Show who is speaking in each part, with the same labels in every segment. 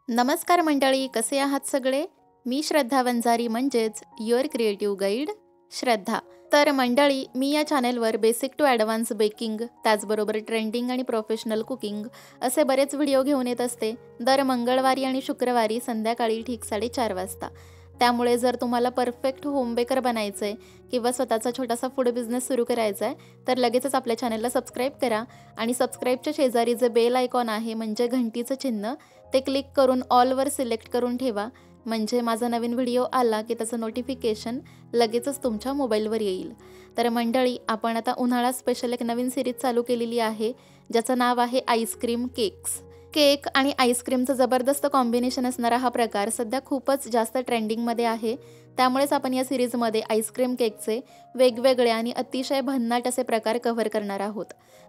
Speaker 1: नमस्कार मंडळी, कसे आहात सगळे? मी श्रद्धा वंजारी म्हणजेच युअर क्रिएटिव्ह गाईड श्रद्धा. तर मंडळी, मी या चॅनेलवर बेसिक टू ॲडव्हान्स बेकिंग, त्याचबरोबर ट्रेंडिंग आणि प्रोफेशनल कुकिंग असे बरेच व्हिडिओ घेऊन येत असते दर मंगळवारी आणि शुक्रवारी संध्याकाळी ठीक 4:30 वाजता. त्यामुळे जर तुम्हाला परफेक्ट होम बेकर बनायचं आहे किंवा स्वतःचा छोटासा फूड बिझनेस सुरू करायचा आहे, तर लगेचच आपल्या चॅनलला सबस्क्राईब करा आणि सबस्क्राईबच्या शेजारी जे बेल आयकॉन आहे म्हणजे घंटीचं चिन्ह, ते क्लिक करून ऑलवर सिलेक्ट करून ठेवा. म्हणजे माझा नवीन व्हिडिओ आला की त्याचं नोटिफिकेशन लगेचच तुमच्या मोबाईलवर येईल. तर मंडळी, आपण आता उन्हाळा स्पेशल एक नवीन सिरीज चालू केलेली आहे, ज्याचं नाव आहे आईस्क्रीम केक्स. केक आणि आईस्क्रीमचं जबरदस्त कॉम्बिनेशन असणारा हा प्रकार सध्या खूपच जास्त ट्रेंडिंगमध्ये आहे. त्यामुळेच आपण या सिरीजमध्ये आईस्क्रीम केकचे वेगवेगळे आणि अतिशय भन्नाट असे प्रकार कव्हर करणार आहोत.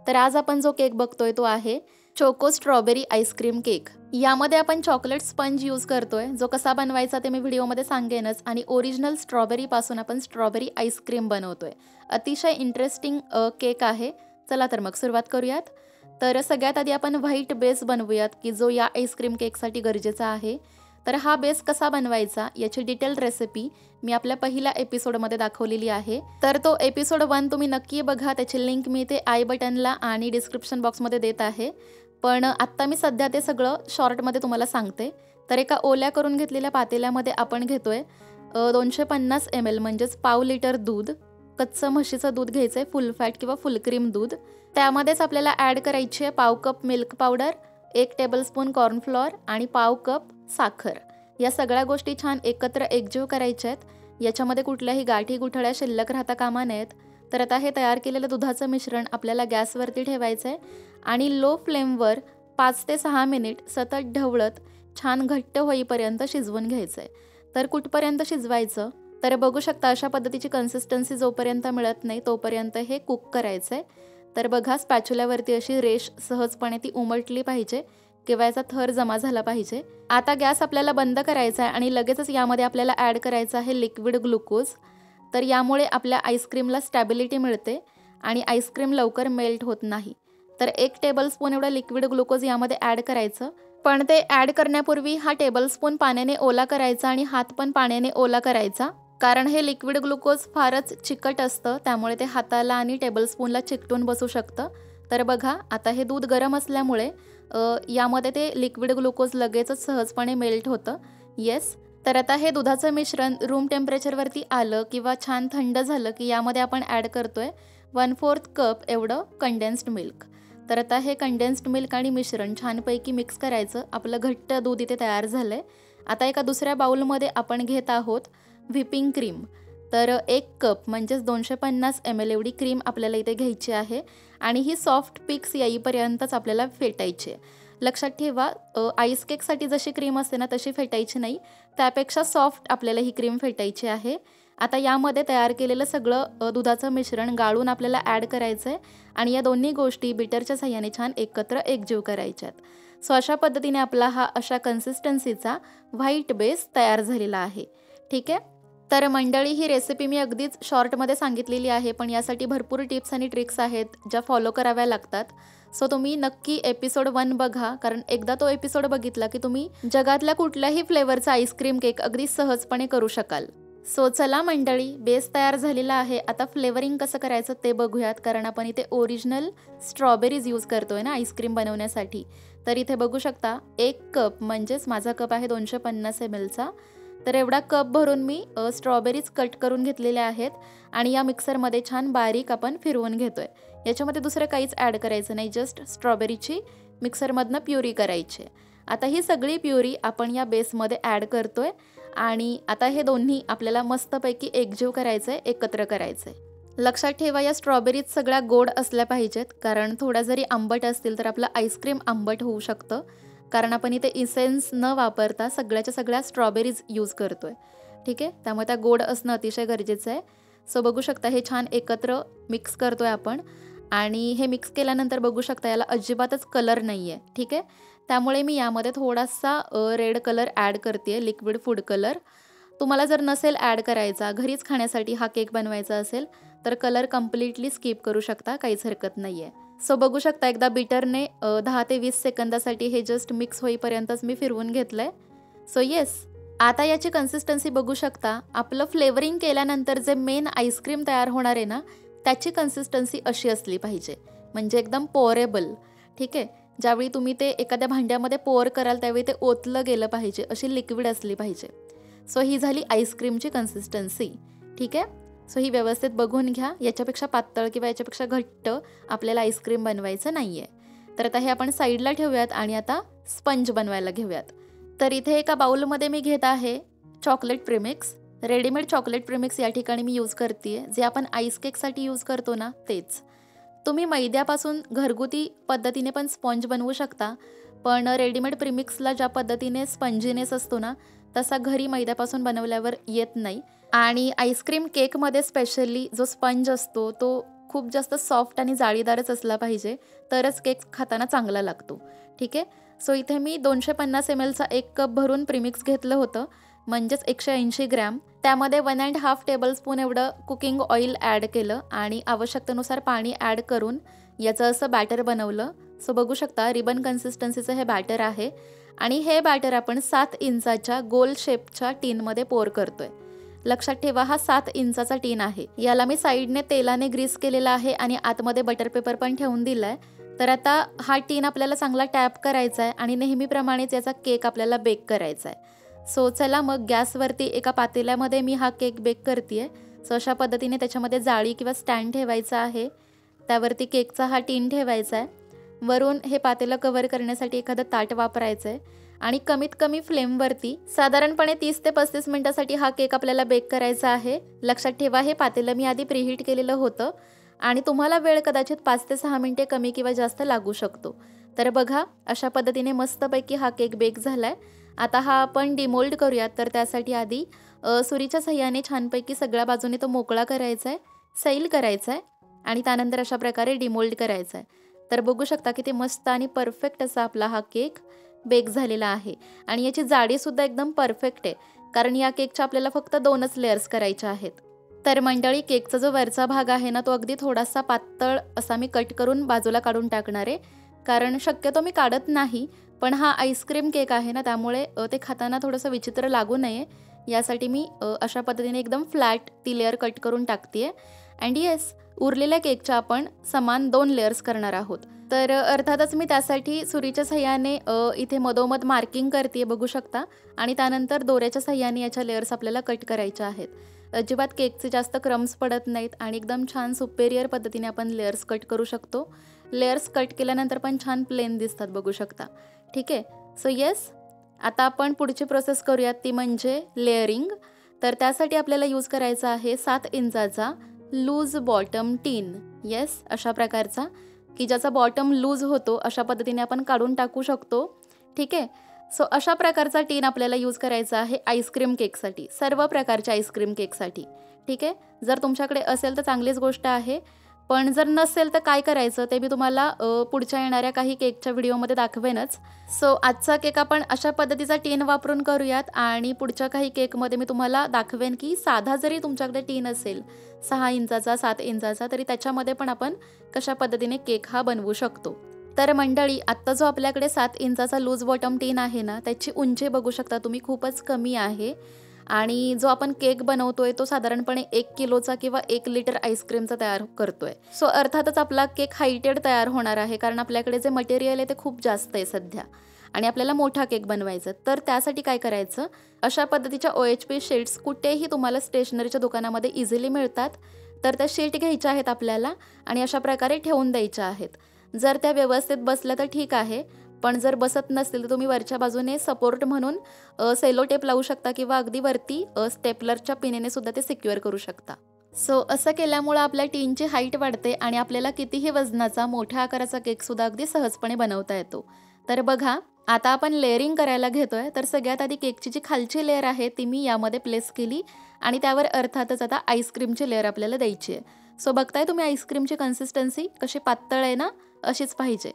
Speaker 1: तर आज आपण जो केक बघतोय तो आहे चोको स्ट्रॉबेरी आईस्क्रीम केक. यामध्ये आपण चॉकलेट स्पंज यूज करतोय, जो कसा बनवायचा ते मी व्हिडिओमध्ये सांगेनच. आणि ओरिजिनल स्ट्रॉबेरीपासून आपण स्ट्रॉबेरी आईस्क्रीम बनवतोय. अतिशय इंटरेस्टिंग केक आहे. चला तर मग सुरुवात करूयात. तर सगळ्यात आधी आपण व्हाईट बेस बनवूयात, की जो या आईस्क्रीम केकसाठी गरजेचा आहे. तर हा बेस कसा बनवायचा याची डिटेल रेसिपी मी आपल्या पहिल्या एपिसोडमध्ये दाखवलेली आहे. तर तो एपिसोड 1 तुम्ही नक्की बघा. त्याची लिंक मी ते आय बटनला आणि डिस्क्रिप्शन बॉक्समध्ये देत आहे. पण आत्ता मी सध्या ते सगळं शॉर्टमध्ये तुम्हाला सांगते. तर एका ओल्या करून घेतलेल्या पातेल्यामध्ये आपण घेतोय 250 ml म्हणजेच पाव लिटर दूध. कच्चं म्हशीचं दूध घ्यायचं आहे, फुल फॅट किंवा फुल क्रीम दूध. त्यामध्येच आपल्याला ॲड करायची आहे पाव cup milk powder, 1 tablespoon cornflour आणि पाव कप साखर. या सगळ्या गोष्टी छान एकत्र एकजीव करायच्या आहेत. याच्यामध्ये कुठल्याही गाठी गुठळ्या शिल्लक राहता कामा नयेत. तर आता हे तयार केलेलं दुधाचं मिश्रण आपल्याला गॅसवरती ठेवायचं आहे आणि लो फ्लेमवर 5 ते 6 मिनिट सतत ढवळत छान घट्ट होईपर्यंत शिजवून घ्यायचं आहे. तर कुठपर्यंत शिजवायचं, तर बघू शकता अशा पद्धतीची कन्सिस्टन्सी जोपर्यंत मिळत नाही तोपर्यंत हे कुक करायचं आहे. तर बघा, स्पॅच्युल्यावरती अशी रेष सहजपणे ती उमटली पाहिजे किंवा याचा थर जमा झाला पाहिजे. आता गॅस आपल्याला बंद करायचा आहे आणि लगेचच यामध्ये आपल्याला ॲड करायचं आहे लिक्विड ग्लुकोज. तर यामुळे आपल्या आईस्क्रीमला स्टॅबिलिटी मिळते आणि आईस्क्रीम लवकर मेल्ट होत नाही. तर 1 टेबलस्पून एवढं लिक्विड ग्लुकोज यामध्ये ॲड करायचं. पण ते ॲड करण्यापूर्वी हा टेबलस्पून पाण्याने ओला करायचा आणि हात पण पाण्याने ओला करायचा, कारण हे लिक्विड ग्लुकोज फारच चिकट असतं, त्यामुळे ते हाताला आणि टेबलस्पूनला चिकटून बसू शकतं. तर बघा, आता हे दूध गरम असल्यामुळे यामध्ये ते लिक्विड ग्लुकोज लगेचच सहजपणे मेल्ट होतं. येस. तर आता हे दुधाचं मिश्रण रूम टेम्परेचरवरती आलं किंवा छान थंड झालं की यामध्ये आपण ॲड करतोय 1/4 कप एवढं कंडेन्स्ड मिल्क. तर आता हे कंडेन्स्ड मिल्क आणि मिश्रण छानपैकी मिक्स करायचं. आपलं घट्ट दूध इथे तयार झालं आहे. आता एका दुसऱ्या बाउलमध्ये आपण घेत आहोत व्हिपिंग क्रीम. तर 1 कप म्हणजेच 250 ml एवढी क्रीम आपल्याला इथे घ्यायची आहे आणि ही सॉफ्ट पिक्स येईपर्यंतच आपल्याला फेटायची आहे. लक्षात ठेवा, आईस केकसाठी जशी क्रीम असते ना तशी फेटायची नाही, त्यापेक्षा सॉफ्ट आपल्याला ही क्रीम फेटायची आहे. आता यामध्ये तयार केलेलं सगळं दुधाचं मिश्रण गाळून आपल्याला ॲड करायचं आहे आणि या दोन्ही गोष्टी बीटरच्या साह्याने छान एकत्र एकजीव करायच्यात. सो अशा पद्धतीने आपला हा अशा कन्सिस्टन्सीचा व्हाईट बेस तयार झालेला आहे. ठीक आहे. तर मंडळी, ही रेसिपी मी अगदीच शॉर्टमध्ये सांगितलेली आहे, पण यासाठी भरपूर टिप्स आणि ट्रिक्स आहेत ज्या फॉलो कराव्या लागतात. सो तुम्ही नक्की एपिसोड 1 बघा, कारण एकदा तो एपिसोड बघितला की तुम्ही जगातल्या कुठल्याही फ्लेवरचा आईस्क्रीम केक अगदी सहजपणे करू शकाल. सो चला मंडळी, बेस तयार झालेला आहे. आता फ्लेवरिंग कसं करायचं ते बघूयात, कारण आपण इथे ओरिजिनल स्ट्रॉबेरीज यूज करतोय ना आईस्क्रीम बनवण्यासाठी. तर इथे बघू शकता 1 कप म्हणजेच माझा कप आहे 250 mlचा. तर एवढा कप भरून मी स्ट्रॉबेरीज कट करून घेतलेल्या आहेत आणि या मिक्सरमध्ये छान बारीक आपण फिरवून घेतोय. याच्यामध्ये दुसरं काहीच ॲड करायचं नाही, जस्ट स्ट्रॉबेरीची मिक्सरमधनं प्युरी करायची. आता ही सगळी प्युरी आपण या बेसमध्ये ॲड करतोय आणि आता हे दोन्ही आपल्याला मस्तपैकी एकजीव करायचं आहे, एकत्र करायचं आहे. लक्षात ठेवा, या स्ट्रॉबेरीज सगळ्या गोड असल्या पाहिजेत, कारण थोड्या जरी आंबट असतील तर आपलं आईस्क्रीम आंबट होऊ शकतं, कारण आपण इथे इसेन्स न वापरता सगळ्याच्या सगळ्या स्ट्रॉबेरीज यूज करतोय. ठीक आहे, त्यामुळे त्या गोड असणं अतिशय गरजेचं आहे. सो बघू शकता हे छान एकत्र मिक्स करतोय आपण आणि हे मिक्स केल्यानंतर बघू शकता याला अजिबातच कलर नाही आहे. ठीक आहे, त्यामुळे मी यामध्ये थोडासा रेड कलर ॲड करते, लिक्विड फूड कलर. तुम्हाला जर नसेल ॲड करायचा, घरीच खाण्यासाठी हा केक बनवायचा असेल, तर कलर कम्प्लिटली स्किप करू शकता, काहीच हरकत नाही आहे. सो बघू शकता एकदा बीटरने 10 ते 20 सेकंदासाठी हे जस्ट मिक्स होईपर्यंतच मी फिरवून घेतलं आहे. सो येस, आता याची कन्सिस्टन्सी बघू शकता. आपलं फ्लेवरिंग केल्यानंतर जे मेन आईस्क्रीम तयार होणार आहे ना, त्याची कन्सिस्टन्सी अशी असली पाहिजे, म्हणजे एकदम पोअरेबल. ठीक आहे, ज्यावेळी तुम्ही ते एखाद्या भांड्यामध्ये पोअर कराल त्यावेळी ते ओतलं गेलं पाहिजे, अशी लिक्विड असली पाहिजे. सो ही झाली आईस्क्रीमची कन्सिस्टन्सी. ठीक आहे, सो ही व्यवस्थित बघून घ्या. याच्यापेक्षा पातळ किंवा याच्यापेक्षा घट्ट आपल्याला आईस्क्रीम बनवायचं नाही आहे. तर आता हे आपण साईडला ठेवूयात आणि आता स्पंज बनवायला घेऊयात. तर इथे एका बाउलमध्ये मी घेत आहे chocolate premix. Readymade chocolate premix या ठिकाणी मी यूज करते आहे, जे आपण आईस केकसाठी यूज करतो ना तेच. तुम्ही मैद्यापासून घरगुती पद्धतीने पण स्पंज बनवू शकता, पण रेडीमेड प्रीमिक्सला ज्या पद्धतीने स्पंजीनेस असतो ना, तसा घरी मैद्यापासून बनवल्यावर येत नाही. आणि आईस्क्रीम केकमध्ये स्पेशली जो स्पंज असतो तो खूप जास्त सॉफ्ट आणि जाळीदारच असला पाहिजे, तरच केक खाताना चांगला लागतो. ठीक आहे, सो इथे मी 250 mlचा 1 कप भरून प्रीमिक्स घेतलं होतं, म्हणजेच 180 ग्रॅम. त्यामध्ये 1.5 टेबलस्पून एवढं कुकिंग ऑइल ॲड केलं आणि आवश्यकतेनुसार पाणी ॲड करून याचं असं बॅटर बनवलं. सो बघू शकता रिबन कन्सिस्टन्सीचं हे बॅटर आहे आणि हे बॅटर आपण 7 इंचाच्या गोल शेपच्या टीनमध्ये पोर करतोय. लक्षात ठेवा, हा 7 इंचाचा टीन आहे. याला मी साईडने तेलाने ग्रीस केलेला आहे आणि आतमध्ये बटर पेपर पण ठेवून दिला आहे. तर आता हा टीन आपल्याला चांगला टॅप करायचा आहे आणि नेहमीप्रमाणेच याचा केक आपल्याला बेक करायचा आहे. सो चला मग गॅसवरती एका पातेल्यामध्ये मी हा केक बेक करते आहे. सो अशा पद्धतीने त्याच्यामध्ये जाळी किंवा स्टँड ठेवायचा आहे, त्यावरती केकचा हा टीन ठेवायचा आहे. वरून हे पातेलं कव्हर करण्यासाठी एखादं ताट वापरायचं आहे आणि कमीत कमी फ्लेमवरती साधारणपणे 30 ते 35 मिनिटासाठी हा केक आपल्याला बेक करायचा आहे. लक्षात ठेवा, हे पातेलं मी आधी प्रीहीट केलेलं होतं आणि तुम्हाला वेळ कदाचित 5 ते 6 मिनिटे कमी किंवा जास्त लागू शकतो. तर बघा, अशा पद्धतीने मस्तपैकी हा केक बेक झाला आहे. आता हा आपण डिमोल्ड करूयात. तर त्यासाठी आधी सुरीच्या सहाय्याने छानपैकी सगळ्या बाजूने तो मोकळा करायचा आहे, सैल करायचा आहे आणि त्यानंतर अशा प्रकारे डिमोल्ड करायचा आहे. तर बघू शकता किती मस्त आणि परफेक्ट असा आपला हा केक बेक झालेला आहे. आणि याची जाडीसुद्धा एकदम परफेक्ट आहे, कारण या केकच्या आपल्याला फक्त 2च लेयर्स करायच्या आहेत. तर मंडळी, केकचा जो वरचा भाग आहे ना, तो अगदी थोडासा पातळ असा मी कट करून बाजूला काढून टाकणार आहे, कारण शक्यतो मी काढत नाही, पण हा आईस्क्रीम केक आहे ना, त्यामुळे ते खाताना थोडंसं विचित्र लागू नये यासाठी मी अशा पद्धतीने एकदम फ्लॅट ती लेअर कट करून टाकते आहे. अँड येस, उरलेल्या केकच्या आपण समान 2 लेयर्स करणार आहोत. तर अर्थातच मी त्यासाठी सुरीच्या सहाय्याने इथे मधोमध मार्किंग करते, बघू शकता. आणि त्यानंतर दोऱ्याच्या सहाय्याने याच्या लेयर्स आपल्याला कट करायच्या आहेत. अजिबात केकचे जास्त क्रम्स पडत नाहीत आणि एकदम छान सुपेरियर पद्धतीने आपण लेयर्स कट करू शकतो. लेयर्स कट केल्यानंतर पण छान प्लेन दिसतात, बघू शकता. ठीक आहे, सो येस, आता आपण पुढची प्रोसेस करूयात, ती म्हणजे लेअरिंग. तर त्यासाठी आपल्याला यूज करायचा आहे 7 इंचाचा लूज बॉटम टीन. येस, अशा प्रकारचा की ज्याचा बॉटम लूज होतो, अशा पद्धतीने आपण काढून टाकू शकतो. ठीक आहे, सो अशा प्रकारचा टीन आपल्याला यूज करायचा आहे आईस्क्रीम केकसाठी, सर्व प्रकारच्या आईस्क्रीम केकसाठी. ठीक आहे, जर तुमच्याकडे असेल तर चांगलीच गोष्ट आहे, पण जर नसेल तर काय करायचं ते मी तुम्हाला पुढच्या येणाऱ्या काही केकच्या व्हिडिओमध्ये दाखवेनच. सो आजचा केक आपण अशा पद्धतीचा टीन वापरून करूयात आणि पुढच्या काही केकमध्ये मी तुम्हाला दाखवेन की साधा जरी तुमच्याकडे टीन असेल 6 इंचाचा 7 इंचाचा, तरी त्याच्यामध्ये पण आपण कशा पद्धतीने केक हा बनवू शकतो. तर मंडळी, आत्ता जो आपल्याकडे 7 इंचाचा लूज बॉटम टीन आहे ना, त्याची उंची बघू शकता तुम्ही, खूपच कमी आहे. आणि जो आपण केक बनवतोय तो साधारणपणे 1 किलोचा किंवा 1 लिटर आईस्क्रीमचा तयार करतोय. सो अर्थातच आपला केक हायटेड तयार होणार आहे, कारण आपल्याकडे जे मटेरियल आहे ते खूप जास्त आहे सध्या आणि आपल्याला मोठा केक बनवायचा. तर त्यासाठी काय करायचं, अशा पद्धतीच्या OHP शीट्स कुठेही तुम्हाला स्टेशनरीच्या दुकानामध्ये इझिली मिळतात. तर त्या शीट घ्यायच्या आहेत आपल्याला आणि अशा प्रकारे ठेवून द्यायच्या आहेत. जर त्या व्यवस्थित बसल्या तर ठीक आहे, पण जर बसत नसतील तर तुम्ही वरच्या बाजूने सपोर्ट म्हणून सेलो टेप लावू शकता किंवा अगदी वरती स्टेपलरच्या पिनेने सुद्धा ते सिक्युअर करू शकता. सो असं केल्यामुळं आपल्या टीनची हाईट वाढते आणि आपल्याला कितीही वजनाचा मोठ्या आकाराचा केकसुद्धा अगदी सहजपणे बनवता येतो. तर बघा, आता आपण लेअरिंग करायला घेतोय. तर सगळ्यात आधी केकची जी खालची लेअर आहे ती मी यामध्ये प्लेस केली आणि त्यावर अर्थातच आता आईस्क्रीमची लेअर आपल्याला द्यायची आहे. सो बघताय तुम्ही आईस्क्रीमची कन्सिस्टन्सी कशी पातळ आहे ना, अशीच पाहिजे.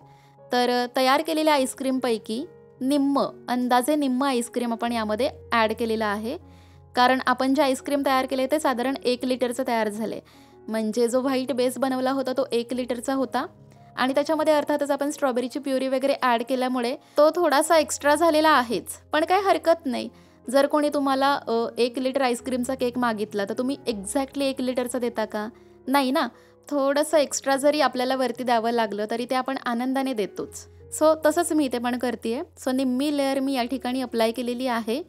Speaker 1: तर तयार केलेल्या आईस्क्रीमपैकी अंदाजे निम्म आईस्क्रीम आपण यामध्ये ॲड केलेलं आहे, कारण आपण जे आईस्क्रीम तयार केले ते साधारण 1 लिटरचं तयार झाले. म्हणजे जो व्हाईट बेस बनवला होता तो 1 लिटरचा होता आणि त्याच्यामध्ये अर्थातच आपण स्ट्रॉबेरीची प्युरी वगैरे ॲड केल्यामुळे तो थोडासा एक्स्ट्रा झालेला आहेच, पण काही हरकत नाही. जर कोणी तुम्हाला 1 लिटर आईस्क्रीमचा केक मागितला तर तुम्ही एक्झॅक्टली 1 लिटरचा देता का? नाही ना. थोडंसं एक्स्ट्रा जरी आपल्याला वरती द्यावं लागलं तरी ते आपण आनंदाने देतोच. सो तसंच मी इथे पण करते आहे. सो निम्मी लेअर मी या ठिकाणी अप्लाय केलेली आहे.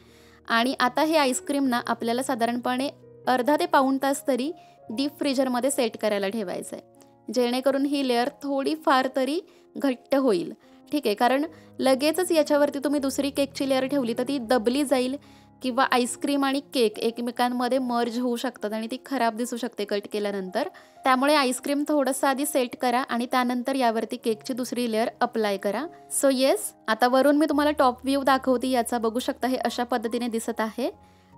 Speaker 1: आणि आता हे आईस्क्रीम ना आपल्याला साधारणपणे अर्धा ते पाऊण तास तरी डीप फ्रीजरमध्ये सेट करायला ठेवायचं आहे, जेणेकरून ही लेअर थोडी फार तरी घट्ट होईल. ठीक आहे, कारण लगेचच याच्यावरती तुम्ही दुसरी केकची लेअर ठेवली तर ती दबली जाईल किंवा आईस्क्रीम आणि केक एकमेकांमध्ये मर्ज होऊ शकतात आणि ती खराब दिसू शकते कट केल्यानंतर. त्यामुळे आईस्क्रीम थोडंसं आधी सेट करा आणि त्यानंतर यावरती केकची दुसरी लेअर अप्लाय करा. सो येस, आता वरून मी तुम्हाला टॉप व्ह्यू दाखवते याचा. बघू शकता हे अशा पद्धतीने दिसत आहे.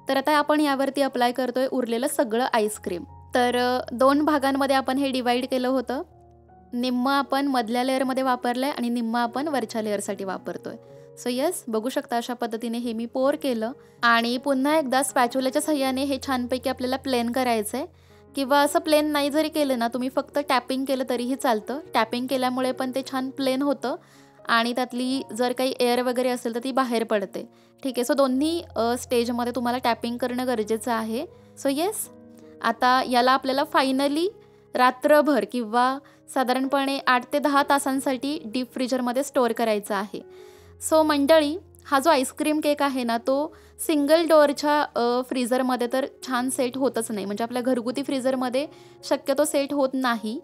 Speaker 1: तर आता आपण यावरती अप्लाय करतोय उरलेलं सगळं आईस्क्रीम. तर 2 भागांमध्ये आपण हे डिवाईड केलं होतं. निम्म आपण मधल्या लेअरमध्ये वापरलं आहे आणि निम्म आपण वरच्या लेअरसाठी वापरतोय. सो येस, बघू शकता अशा पद्धतीने हे मी पोर केलं. आणि पुन्हा एकदा स्पॅच्युलाच्या सहाय्याने हे छानपैकी आपल्याला प्लेन करायचं आहे, किंवा असं प्लेन नाही जरी केलं ना तुम्ही, फक्त टॅपिंग केलं तरीही चालतं. टॅपिंग केल्यामुळे पण ते छान प्लेन होतं आणि त्यातली जर काही एअर वगैरे असेल तर ती बाहेर पडते. ठीक आहे, सो दोन्ही स्टेजमध्ये तुम्हाला टॅपिंग करणं गरजेचं आहे. सो येस, आता याला आपल्याला फायनली रात्रभर किंवा साधारणपणे 8 ते 10 तासांसाठी डीप फ्रीजरमध्ये स्टोअर करायचा आहे. सो मंडळी, हा जो आईस्क्रीम केक आहे ना तो सिंगल डोअरच्या फ्रीझरमध्ये तर छान सेट होतच नाही, म्हणजे आपल्या घरगुती फ्रीझरमध्ये शक्यतो सेट होत नाही.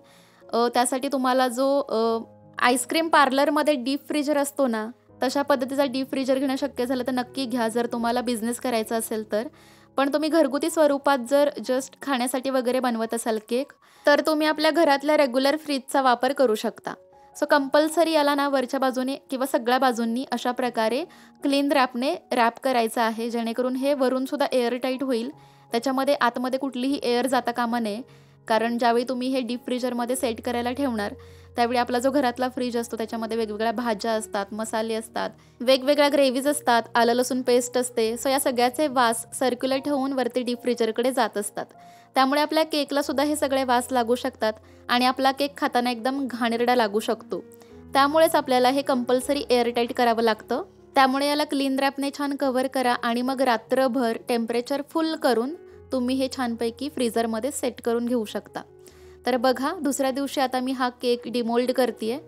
Speaker 1: त्यासाठी तुम्हाला जो आईस्क्रीम पार्लरमध्ये डीप फ्रीजर असतो ना तशा पद्धतीचा डीप फ्रीजर घेणं शक्य झालं तर नक्की घ्या, जर तुम्हाला बिझनेस करायचा असेल तर. पण तुम्ही घरगुती स्वरूपात जर जस्ट खाण्यासाठी वगैरे बनवत असाल केक, तर तुम्ही आपल्या घरातल्या रेग्युलर फ्रीजचा वापर करू शकता. सो कंपल्सरी याला ना वरच्या बाजूने किंवा सगळ्या बाजूंनी अशा प्रकारे क्लीन रॅपने रॅप करायचं आहे, जेणेकरून हे वरूनसुद्धा एअरटाईट होईल. त्याच्यामध्ये आतमध्ये कुठलीही एअर जाता कामा नये, कारण ज्यावेळी तुम्ही हे डीप फ्रीजरमध्ये सेट करायला ठेवणार त्यावेळी आपला जो घरातला फ्रीज असतो त्याच्यामध्ये वेगवेगळ्या भाज्या असतात, मसाले असतात, वेगवेगळ्या ग्रेव्हीज असतात, आलं लसूण पेस्ट असते. सो या सगळ्याचे वास सर्क्युलेट होऊन वरती डीप फ्रीजरकडे जात असतात. त्यामुळे आपल्या केकला सुद्धा हे सगळे वास लागू शकतात आणि आपला केक खाताना एकदम घाणेरडा लागू शकतो. त्यामुळेच आपल्याला हे कंपल्सरी एअरटाईट करावं लागतं. त्यामुळे याला क्लीन रॅपने छान कव्हर करा आणि मग रात्रभर टेम्परेचर फुल करून तुम्ही हे छानपैकी फ्रीजरमध्ये सेट करून घेऊ शकता. तर बघा, दुसऱ्या दिवशी आता मी हा केक डिमोल्ड करते आहे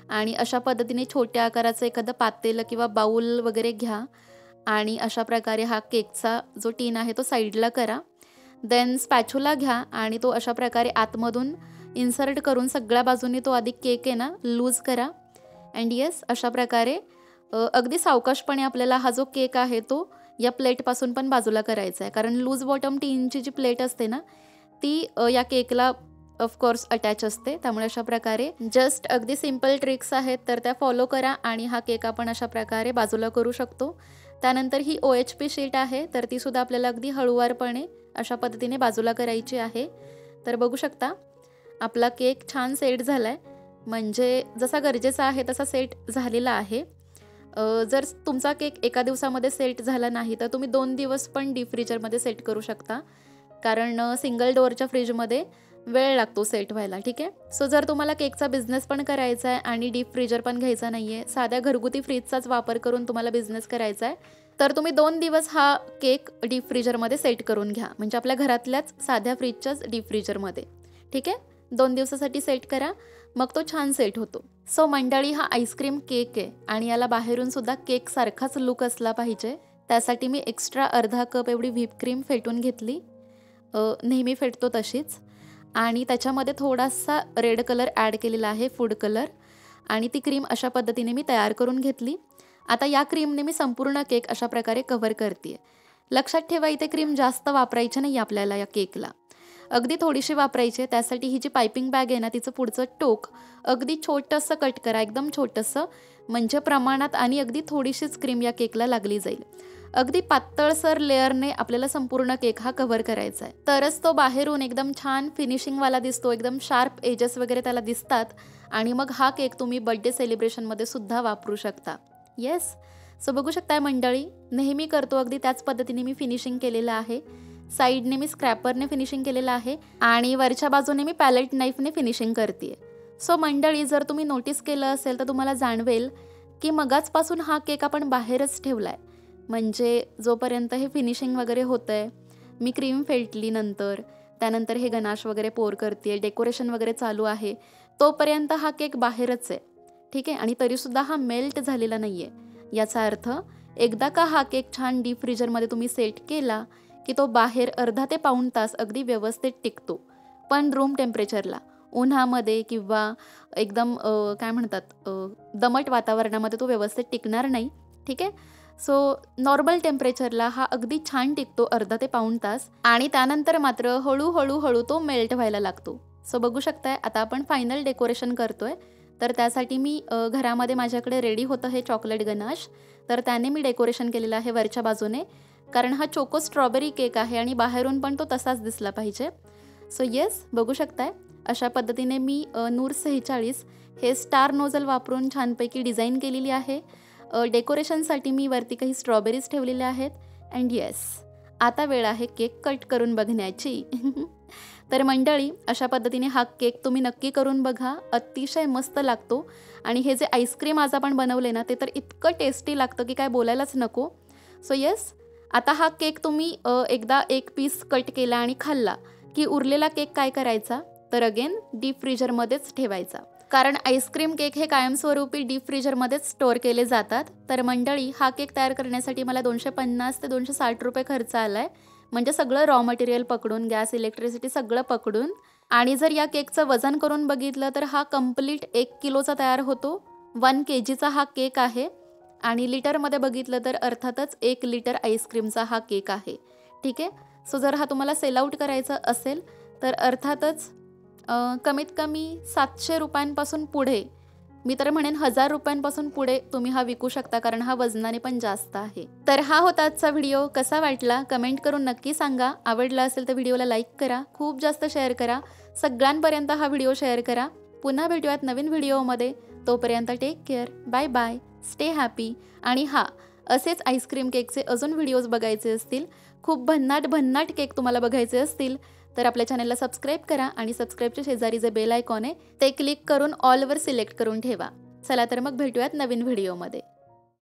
Speaker 1: आणि अशा पद्धतीने छोट्या आकाराचं एखादं पातेलं किंवा बाऊल वगैरे घ्या आणि अशा प्रकारे हा केकचा जो टीन आहे तो साईडला करा. देन स्पॅच्युला घ्या आणि तो अशा प्रकारे आतमधून इन्सर्ट करून सगळ्या बाजूंनी तो आधी केक आहे ना लूज करा. अँड येस, अशा प्रकारे अगदी सावकाशपणे आपल्याला हा जो केक आहे तो या प्लेटपासून पण बाजूला करायचा आहे, कारण लूज बॉटम टीनची जी प्लेट असते ना ती या केकला ऑफकोर्स अटॅच असते. त्यामुळे अशा प्रकारे जस्ट अगदी सिम्पल ट्रिक्स आहेत तर त्या फॉलो करा आणि हा केक आपण अशा प्रकारे बाजूला करू शकतो. त्यानंतर ही OHP शीट आहे तर तीसुद्धा आपल्याला अगदी हळूवारपणे अशा पद्धतीने बाजूला करायची आहे. तर बघू शकता आपला केक छान सेट झाला आहे, म्हणजे जसा गरजेचा आहे तसा सेट झालेला आहे. जर तुमचा केक एका दिवसामध्ये सेट झाला नाही तर तुम्ही 2 दिवस पण डीप फ्रीजरमध्ये सेट करू शकता, कारण सिंगल डोअरच्या फ्रीजमध्ये वेळ लागतो सेट व्हायला. ठीक आहे, सो जर तुम्हाला केकचा बिझनेस पण करायचा आहे आणि डीप फ्रीजर पण घ्यायचा नाही आहे, साध्या घरगुती फ्रीजचाच वापर करून तुम्हाला बिझनेस करायचा आहे, तर तुम्ही 2 दिवस हा केक डीप फ्रीजरमध्ये सेट करून घ्या, म्हणजे आपल्या घरातल्याच साध्या फ्रीजच्याच डीप फ्रीजरमध्ये. ठीक आहे, 2 दिवसासाठी सेट करा, मग तो छान सेट होतो. सो मंडळी, हा आईस्क्रीम केक आहे आणि याला बाहेरून सुद्धा केक सारखाच लुक असला पाहिजे. त्यासाठी मी एक्स्ट्रा अर्धा कप एवढी व्हिप क्रीम फेटून घेतली, नेहमी फेटतो तशीच, आणि त्याच्यामध्ये थोडासा रेड कलर ॲड केलेला आहे, फूड कलर, आणि ती क्रीम अशा पद्धतीने मी तयार करून घेतली. आता या क्रीमने मी संपूर्ण केक अशा प्रकारे कव्हर करते. लक्षात ठेवा, इथे क्रीम जास्त वापरायची नाही आपल्याला या केकला, अगदी थोडीशी वापरायची. त्यासाठी ही जी पायपिंग बॅग आहे ना तिचं पुढचं टोक अगदी छोटंसं कट करा, एकदम छोटंसं, म्हणजे प्रमाणात आणि अगदी थोडीशीच क्रीम या केकला लागली जाईल. अगदी पातळसर लेअरने आपल्याला संपूर्ण केक हा कव्हर करायचा आहे, तरच तो बाहेरून एकदम छान फिनिशिंगवाला दिसतो, एकदम शार्प एजेस वगैरे त्याला दिसतात, आणि मग हा केक तुम्ही बर्थडे सेलिब्रेशनमध्ये सुद्धा वापरू शकता. येस, सो बघू शकताय मंडळी, नेहमी करतो अगदी त्याच पद्धतीने मी फिनिशिंग केलेलं आहे. साईडने मी स्क्रॅपरने फिनिशिंग केलेलं आहे आणि वरच्या बाजूने मी पॅलेट नाईफने फिनिशिंग करते. सो मंडळी, जर तुम्ही नोटीस केलं असेल तर तुम्हाला जाणवेल की मगाचपासून हा केक आपण बाहेरच ठेवला आहे. म्हणजे जोपर्यंत हे फिनिशिंग वगैरे होतं आहे, मी क्रीम फेटली नंतर, त्यानंतर हे गनाश वगैरे पोर करते, डेकोरेशन वगैरे चालू आहे, तोपर्यंत हा केक बाहेरच आहे. ठीक आहे. आणि तरीसुद्धा हा मेल्ट झालेला नाही आहे. याचा अर्थ एकदा का हा केक छान डीप फ्रीजरमध्ये तुम्ही सेट केला की तो बाहेर अर्धा ते पाऊण तास अगदी व्यवस्थित टिकतो. पण रूम टेम्परेचरला, उन्हामध्ये किंवा एकदम काय म्हणतात दमट वातावरणामध्ये तो व्यवस्थित टिकणार नाही. ठीक आहे. सो नॉर्मल टेम्परेचरला हा अगदी छान टिकतो अर्धा ते पाऊण तास. आणि त्यानंतर मात्र हळूहळू तो मेल्ट व्हायला लागतो. सो बघू शकताय, आता आपण फायनल डेकोरेशन करतोय. तर त्यासाठी मी घरामध्ये माझ्याकडे रेडी होतं हे चॉकलेट गनाश, तर त्याने मी डेकोरेशन केलेलं आहे वरच्या बाजूने, कारण हा चोको स्ट्रॉबेरी केक आहे आणि बाहेरून पण तो तसाच दिसला पाहिजे. सो येस, बघू शकताय अशा पद्धतीने मी नूर 46 हे स्टार नोझल वापरून छानपैकी डिझाईन केलेली आहे. डेकोरेशनसाठी मी वरती काही स्ट्रॉबेरीज ठेवलेल्या आहेत. अँड येस, आता वेळ आहे केक कट करून बघण्याची. तर मंडळी, अशा पद्धतीने हा केक तुम्ही नक्की करून बघा, अतिशय मस्त लागतो. आणि हे जे आईस्क्रीम आज आपण बनवले ना, ते तर इतकं टेस्टी लागतं की काय बोलायलाच नको. सो येस, आता हा केक तुम्ही एकदा एक पीस कट केला आणि खाल्ला की उरलेला केक काय करायचा, तर अगेन डीप फ्रीजरमध्येच ठेवायचा. कारण आईस्क्रीम केक हे कायमस्वरूपी डीप फ्रीजरमध्येच स्टोअर केले जातात. तर मंडळी, हा केक तयार करण्यासाठी मला 250 ते 260 रुपये खर्च आला आहे. म्हणजे सगळं रॉ मटेरियल पकडून, गॅस, इलेक्ट्रिसिटी सगळं पकडून. आणि जर या केकचं वजन करून बघितलं तर हा कंप्लीट 1 किलोचा तयार होतो. 1 kgचा हा केक आहे. आणि लिटरमध्ये बघितलं तर अर्थातच 1 लिटर आईस्क्रीमचा हा केक आहे. ठीक आहे. सो जर हा तुम्हाला सेल आउट करायचा असेल तर अर्थातच कमीत कमी 700 रुपयांपासून पुढे, मी तर म्हणेन 1000 रुपयांपासून पुढे तुम्ही हा विकू शकता, कारण हा वजनाने पण जास्त आहे. तर हा होता आजचा व्हिडिओ. कसा वाटला कमेंट करून नक्की सांगा. आवडला असेल तर व्हिडिओला लाईक करा, खूप जास्त शेअर करा, सगळ्यांपर्यंत हा व्हिडिओ शेअर करा. पुन्हा भेटूयात नवीन व्हिडिओमध्ये. तोपर्यंत take care, bye bye, stay happy. आणि असेच आईस्क्रीम केकचे अजून व्हिडिओज बघायचे असतील, खूप भन्नाट केक तुम्हाला बघायचे असतील, तर आपल्या चॅनलला सबस्क्राईब करा आणि सबस्क्राईबच्या शेजारी जे बेल आयकॉन आहे ते क्लिक करून ऑलवर सिलेक्ट करून ठेवा. चला तर मग भेटूयात नवीन व्हिडिओमध्ये.